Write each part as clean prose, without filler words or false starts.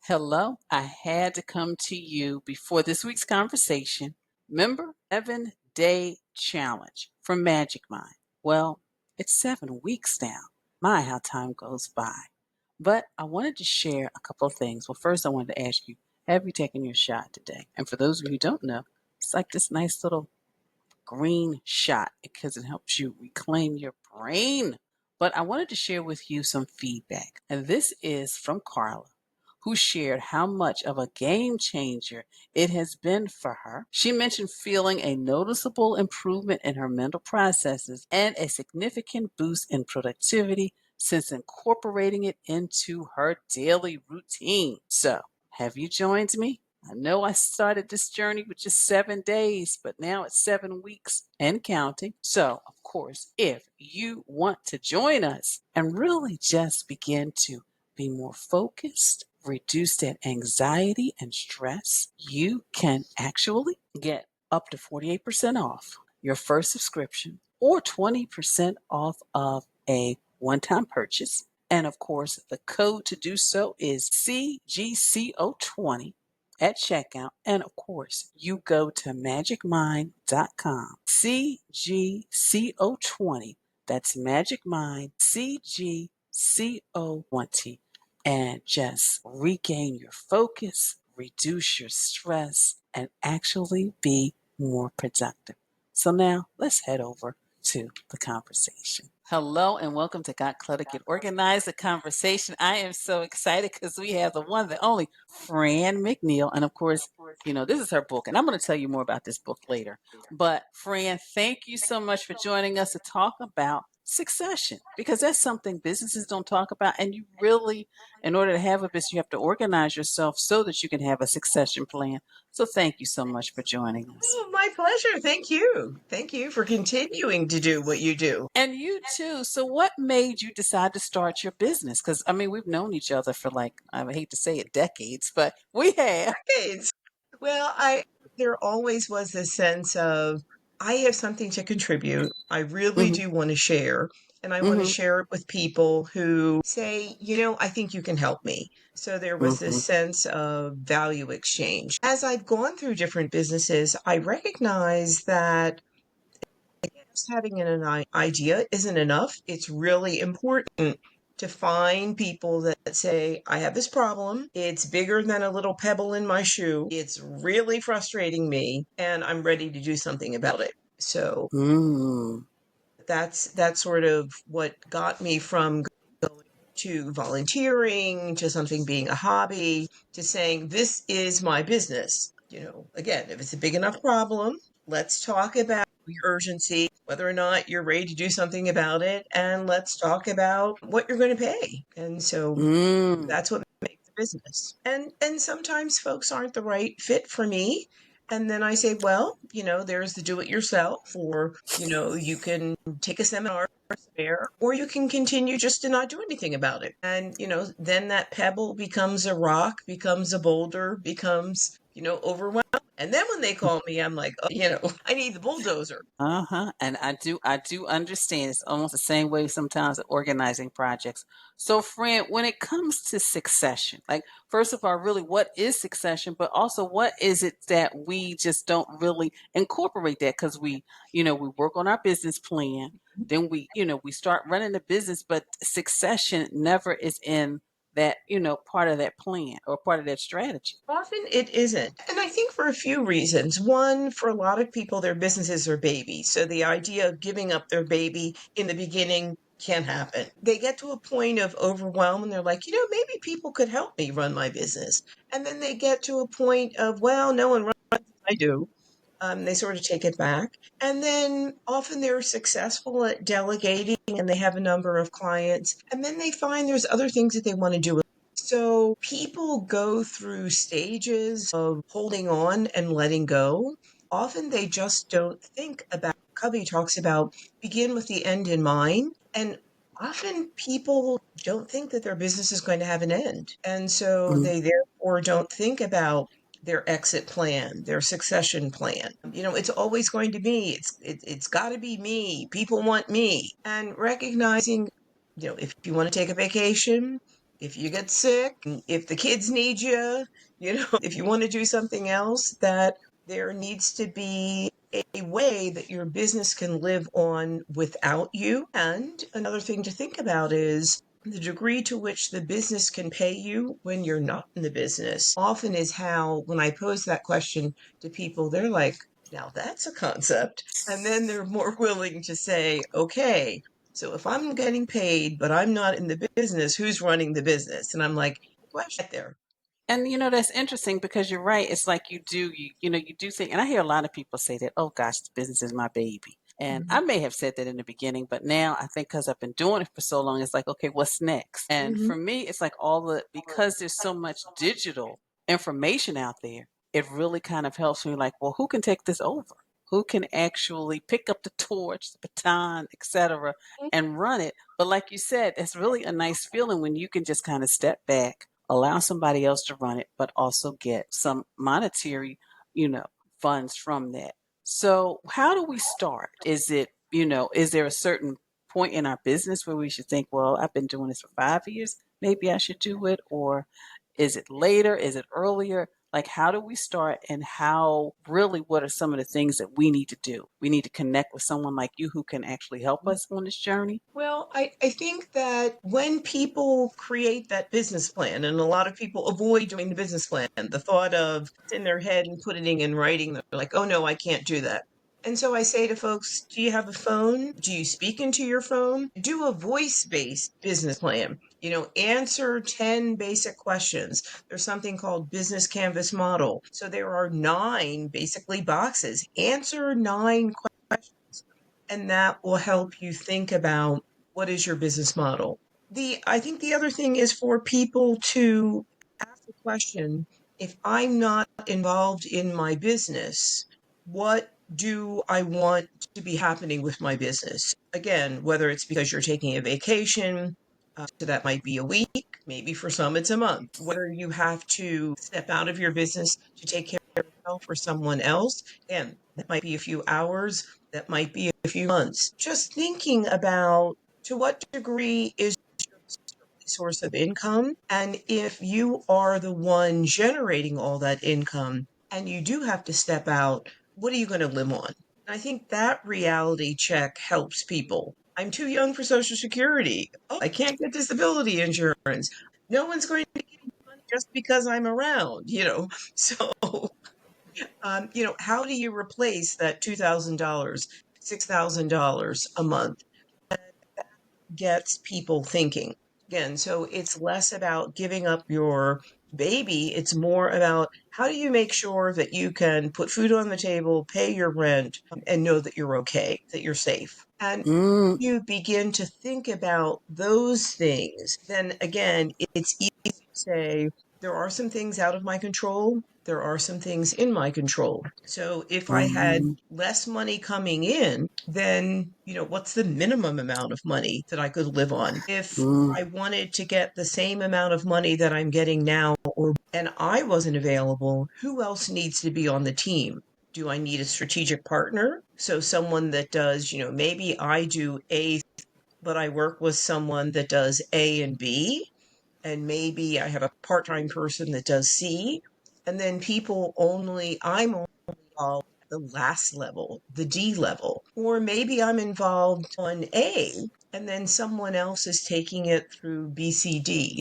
Hello, I had to come to you before this week's conversation. Remember, 7-day challenge from Magic Mind. Well, it's 7 weeks now. My, how time goes by. But I wanted to share a couple of things. Well, first, I wanted to ask you, have you taken your shot today? And for those of you who don't know, it's like this nice little green shot because it helps you reclaim your brain. But I wanted to share with you some feedback. And this is from Carla, who shared how much of a game changer it has been for her. She mentioned feeling a noticeable improvement in her mental processes and a significant boost in productivity since incorporating it into her daily routine. So, have you joined me? I know I started this journey with just 7 days, but now it's 7 weeks and counting. So, of course, if you want to join us and really just begin to be more focused, reduce that anxiety and stress, you can actually get up to 48% off your first subscription or 20% off of a one time purchase. And of course, the code to do so is CGCO20 at checkout. And of course, you go to magicmind.com. CGCO20. That's Magic Mind, CGCO20. And just regain your focus, reduce your stress, and actually be more productive. So now let's head over to the conversation. Hello and welcome to Got Clutter Get Organized, the conversation. I am so excited because we have the one, the only Franne McNeal. And of course, this is her book, and I'm going to tell you more about this book later. But Franne, thank you so much for joining us to talk about succession because that's something businesses don't talk about. And you really, in order to have a business, you have to organize yourself so that you can have a succession plan. So thank you so much for joining us. Oh, my pleasure. Thank you. Thank you for continuing to do what you do. And you too. So, what made you decide to start your business? Because, I mean, we've known each other for I hate to say it, decades, but we have. Decades. Well, there always was this sense of I have something to contribute. I really Hmm. do want to share, and I want to Hmm. share it with people who say, I think you can help me. So there was Hmm. this sense of value exchange. As I've gone through different businesses, I recognize that just having an idea isn't enough. It's really important to find people that say, I have this problem. It's bigger than a little pebble in my shoe. It's really frustrating me, and I'm ready to do something about it. So Mm. that's sort of what got me from going to volunteering to something being a hobby to saying, this is my business. Again, if it's a big enough problem, let's talk about your urgency, whether or not you're ready to do something about it, and let's talk about what you're going to pay. And so Mm. that's what makes a business. And sometimes folks aren't the right fit for me. And then I say, well, there's the do it yourself, or, you can take a seminar there, or you can continue just to not do anything about it. And, then that pebble becomes a rock, becomes a boulder, becomes, overwhelmed. And then when they call me, I'm like, oh, I need the bulldozer. Uh-huh. And I do understand. It's almost the same way sometimes organizing projects. So, friend, when it comes to succession, like first of all, really what is succession, but also what is it that we just don't really incorporate that because we work on our business plan, then we start running the business, but succession never is in that part of that plan or part of that strategy. Often it isn't. And I think for a few reasons. One, for a lot of people, their businesses are babies. So the idea of giving up their baby in the beginning can't happen. They get to a point of overwhelm and they're like, maybe people could help me run my business. And then they get to a point of, well, no one runs it, I do. They sort of take it back. And then often they're successful at delegating and they have a number of clients. And then they find there's other things that they want to do. So people go through stages of holding on and letting go. Often they just don't think about, Covey talks about begin with the end in mind. And often people don't think that their business is going to have an end. And so Mm. they therefore don't think about their exit plan, their succession plan. It's always going to be, it's got to be me. People want me. And recognizing, if you want to take a vacation, if you get sick, if the kids need you, if you want to do something else, that there needs to be a way that your business can live on without you. And another thing to think about is the degree to which the business can pay you when you're not in the business. Often is how, when I pose that question to people, they're like, now that's a concept. And then they're more willing to say, okay, so if I'm getting paid, but I'm not in the business, who's running the business? And I'm like, question there. And that's interesting because you're right. It's like you do think, and I hear a lot of people say that, oh gosh, the business is my baby. And I Mhm. may have said that in the beginning, but now I think because I've been doing it for so long, it's like, okay, what's next? And Mhm. for me, it's like because there's so much digital information out there, it really kind of helps me like, well, who can take this over? Who can actually pick up the torch, the baton, etc., and run it? But like you said, it's really a nice feeling when you can just kind of step back, allow somebody else to run it, but also get some monetary, you know, funds from that. So, how do we start? Is there a certain point in our business where we should think, well, I've been doing this for 5 years, maybe I should do it? Or is it later? Is it earlier? Like, how do we start? And what are some of the things that we need to do? We need to connect with someone like you who can actually help us on this journey. Well, I think that when people create that business plan, and a lot of people avoid doing the business plan, the thought of it's in their head and putting it in writing, they're like, oh no, I can't do that. And so I say to folks, do you have a phone? Do you speak into your phone? Do a voice based business plan. Answer 10 basic questions. There's something called business canvas model. So there are 9 basically boxes. Answer 9 questions, and that will help you think about what is your business model. I think the other thing is for people to ask the question, if I'm not involved in my business, what do I want to be happening with my business? Again, whether it's because you're taking a vacation, so that might be a week, maybe for some it's a month, whether you have to step out of your business to take care of yourself or someone else. Again, that might be a few hours, that might be a few months. Just thinking about, to what degree is your source of income? And if you are the one generating all that income and you do have to step out, what are you going to live on? I think that reality check helps people. I'm too young for Social Security. Oh, I can't get disability insurance. No one's going to give me money just because I'm around. So, how do you replace that $2,000, $6,000 a month? Gets people thinking. Again, so it's less about giving up your baby. It's more about, how do you make sure that you can put food on the table, pay your rent, and know that you're okay, that you're safe. And Mm, you begin to think about those things, then again, it's easy to say, there are some things out of my control. There are some things in my control. So if I had mm, less money coming in, then, what's the minimum amount of money that I could live on? If mm, I wanted to get the same amount of money that I'm getting now, and I wasn't available, who else needs to be on the team? Do I need a strategic partner? So someone that does, maybe I do A, but I work with someone that does A and B, and maybe I have a part-time person that does C, and then I'm only involved at the last level, the D level. Or maybe I'm involved on A, and then someone else is taking it through BCD.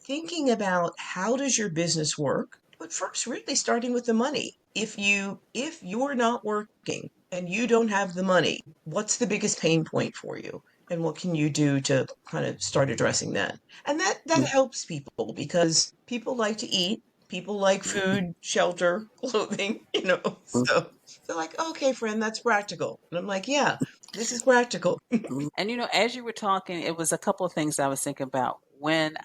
Thinking about, how does your business work, but first really starting with the money. If you're not working and you don't have the money, what's the biggest pain point for you, and what can you do to kind of start addressing that? And that mm, helps people, because people like to eat, people like mm, food, shelter, clothing, mm. so they're like, okay, friend, that's practical. And I'm like, yeah, this is practical. And as you were talking, it was a couple of things I was thinking about. When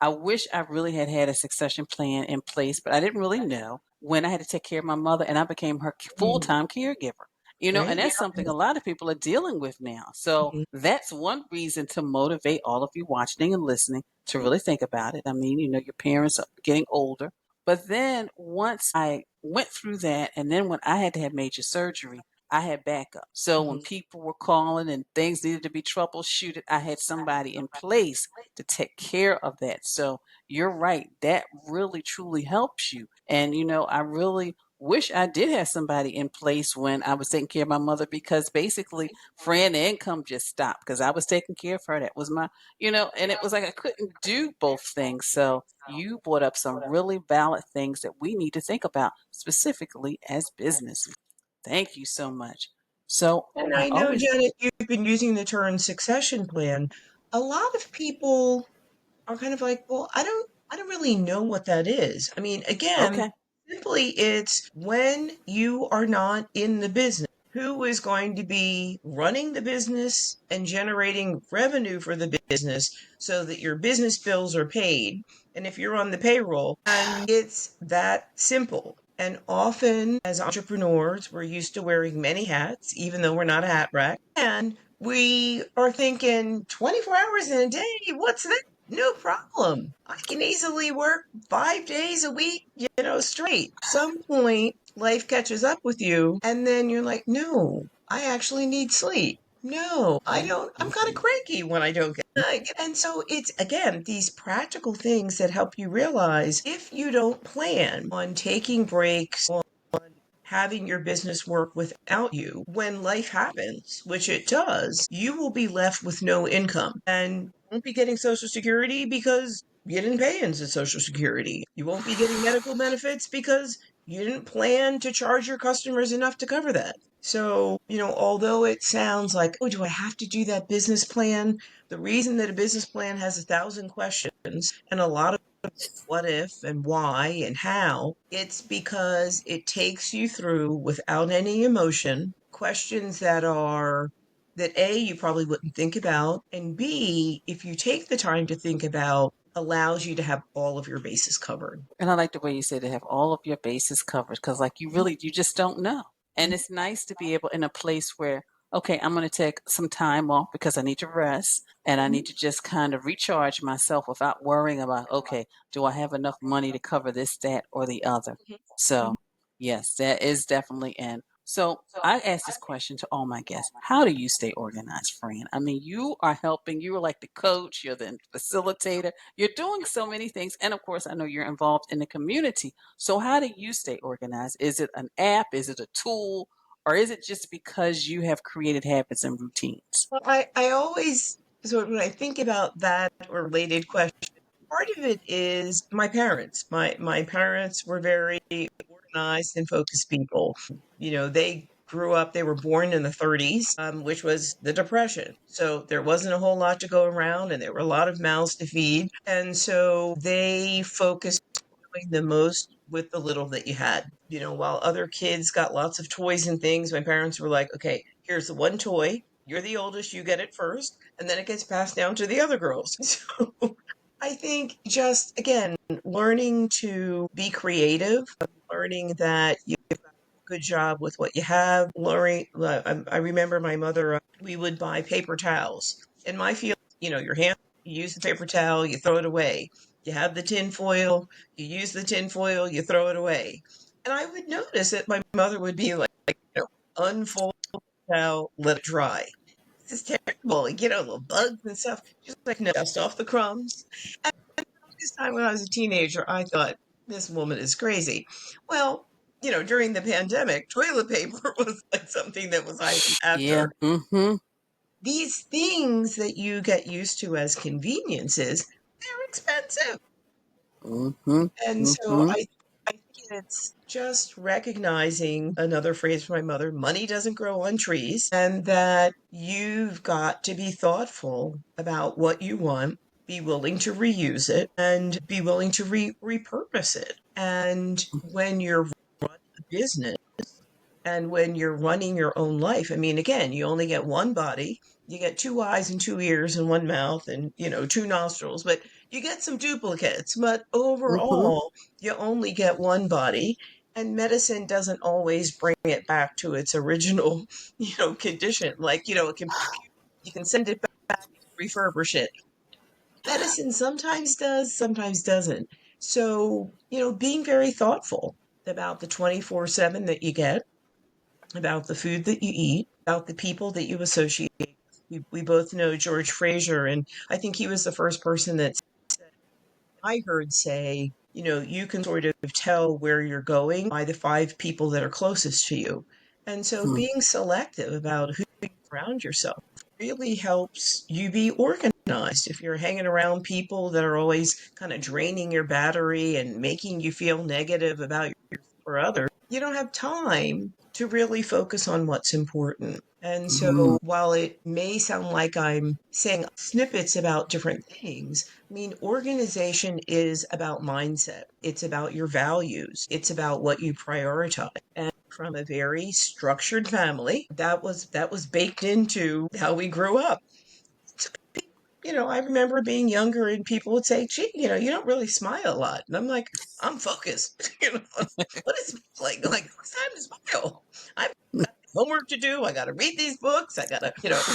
I wish I really had had a succession plan in place, but I didn't really know when I had to take care of my mother, and I became her full Mhm. time caregiver. And Great. that's something a lot of people are dealing with now. So Mhm. that's one reason to motivate all of you watching and listening to really think about it. I mean, your parents are getting older. But then once I went through that, and then when I had to have major surgery, I had backup. So when Mhm. people were calling and things needed to be troubleshooted, I had somebody in place to take care of that. So you're right. That really truly helps you. And, I really wish I did have somebody in place when I was taking care of my mother because basically, friend income just stopped because I was taking care of her. That was and it was like I couldn't do both things. So you brought up some really valid things that we need to think about specifically as businesses. Thank you so much. So And I I know, always Janet, you've been using the term succession plan. A lot of people are kind of like, well, I don't really know what that is. I mean, again, okay. simply it's when you are not in the business, who is going to be running the business and generating revenue for the business so that your business bills are paid. And if you're on the payroll, and it's that simple. And often as entrepreneurs, we're used to wearing many hats, even though we're not a hat rack. And we are thinking 24 hours in a day, what's that? No problem. I can easily work 5 days a week, straight. Some point, life catches up with you, and then you're like, no, I actually need sleep. No, I don't. I'm kind of Mhm. cranky when I don't and so it's again these practical things that help you realize if you don't plan on taking breaks, on having your business work without you, when life happens, which it does, you will be left with no income and won't be getting Social Security because you didn't pay into Social Security. You won't be getting medical benefits because you didn't plan to charge your customers enough to cover that. So, although it sounds like, oh, do I have to do that business plan? The reason that a business plan has 1,000 questions and a lot of what if and why and how, it's because it takes you through without any emotion questions that A, you probably wouldn't think about, and B, if you take the time to think about, allows you to have all of your bases covered. And I like the way you say to have all of your bases covered because, like, you just don't know. And Mhm. it's nice to be able in a place where, okay, I'm going to take some time off because I need to rest and I need to just kind of recharge myself without worrying about, okay, do I have enough money to cover this, that, or the other? So, yes, that is definitely in. So, I ask this question to all my guests. How do you stay organized, Fran? I mean, you are helping, you are like the coach, you're the facilitator, you're doing so many things. And of course, I know you're involved in the community. So, how do you stay organized? Is it an app? Is it a tool? Or is it just because you have created habits and routines? Well, I always, so when I think about that or related question, part of it is my parents. My parents were very organized and focused people. They grew up, they were born in the 30s, which was the Depression. So there wasn't a whole lot to go around and there were a lot of mouths to feed. And so they focused doing the most with the little that you had. While other kids got lots of toys and things, my parents were like, okay, here's the one toy. You're the oldest, you get it first, and then it gets passed down to the other girls. So I think just, again, learning to be creative, learning that you do a good job with what you have, learning. I remember my mother, we would buy paper towels. In my field, your hand, you use the paper towel, you throw it away. You have the tin foil, you use the tin foil, you throw it away. And I would notice that my mother would be like, unfold the towel, let it dry. This is terrible, little bugs and stuff. She's like, no, dust off the crumbs. And this time when I was a teenager, I thought, this woman is crazy. Well, during the pandemic, toilet paper was like something that was item Yeah. after. Mm-hmm. These things that you get used to as conveniences, they're expensive. Mm-hmm. And so Mm-hmm. I think it's just recognizing another phrase from my mother, money doesn't grow on trees, and that you've got to be thoughtful about what you want, be willing to reuse it, and be willing to repurpose it. And when you're running a business, and when you're running your own life, I mean, again, you only get one body. You get two eyes and two ears and one mouth and, two nostrils, but you get some duplicates. But Mm-hmm. overall, you only get one body. And medicine doesn't always bring it back to its original, condition. Like, a computer, you can send it back, refurbish it. Medicine sometimes does, sometimes doesn't. So, being very thoughtful about the 24/7 that you get about the food that you eat, about the people that you associate with. We both know George Fraser, and I think he was the first person that I heard say, you can sort of tell where you're going by the five people that are closest to you. And so Mhm. being selective about who you surround yourself really helps you be organized. If you're hanging around people that are always kind of draining your battery and making you feel negative about yourself or others, you don't have time to really focus on what's important. And Mhm. so while it may sound like I'm saying snippets about different things, I mean, organization is about mindset. It's about your values. It's about what you prioritize. And from a very structured family, that was baked into how we grew up. So, I remember being younger and people would say, "Gee, you don't really smile a lot." And I'm like, "I'm focused." What is like it's time to smile. I've got homework to do. I got to read these books. I got to,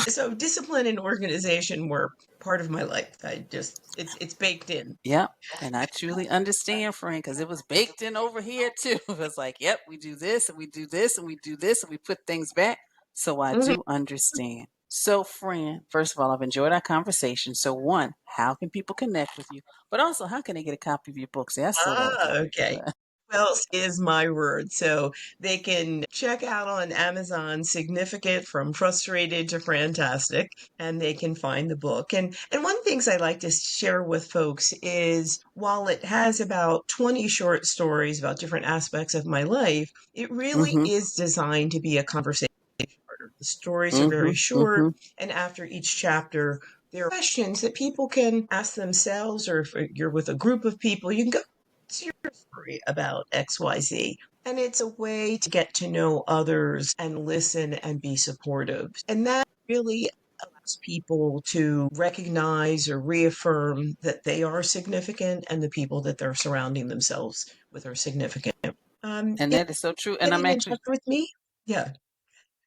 so discipline and organization were part of my life. It's baked in. Yep. And I truly understand, friend, because it was baked in over here too. It was like, yep, we do this and we do this and we do this and we put things back. So I Mhm. do understand. So, friend, first of all, I've enjoyed our conversation. So, one, how can people connect with you? But also, how can they get a copy of your book? See, I still got to Ah, go. okay. But Who else is my word? So they can check out on Amazon Significant from Frustrated to Fantastic, and they can find the book. And one of the things I like to share with folks is while it has about 20 short stories about different aspects of my life, it really mm-hmm, is designed to be a conversation starter. The stories are very mm-hmm, short, mm-hmm. and after each chapter, there are questions that people can ask themselves, or if you're with a group of people, you can go, "What's your story about XYZ?" And it's a way to get to know others and listen and be supportive. And that really allows people to recognize or reaffirm that they are significant and the people that they're surrounding themselves with are significant. And If that is so true. And I'm getting in actually, touch with me, yeah,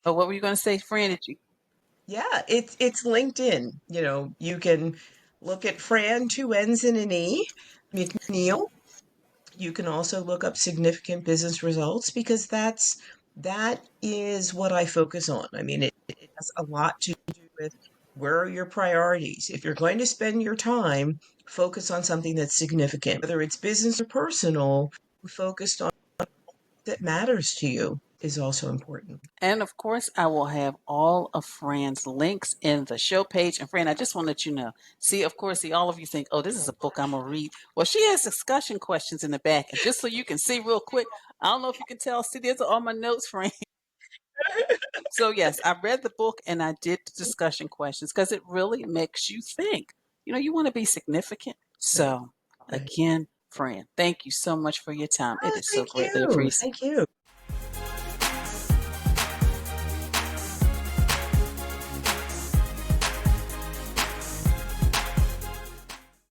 oh, what were you going to say, friend? Did you? yeah, it's LinkedIn. You can look at Fran, two N's and an E, McNeal. You can also look up significant business results because that is what I focus on. I mean, it has a lot to do with where are your priorities. If you're going to spend your time, focus on something that's significant, whether it's business or personal, focused on that matters to you is also important. And of course, I will have all of Fran's links in the show page. And Fran, I just want to let you know. See, of course, see, all of you think, oh, this is a book I'm gonna read. Well, she has discussion questions in the back, and just so you can see real quick, I don't know if you can tell. See, there's all my notes, Fran. So yes, I read the book and I did the discussion questions because it really makes you think. You want to be significant. Right, So right. again, Fran, thank you so much for your time. It Oh, is so thank greatly you. appreciated. Thank you.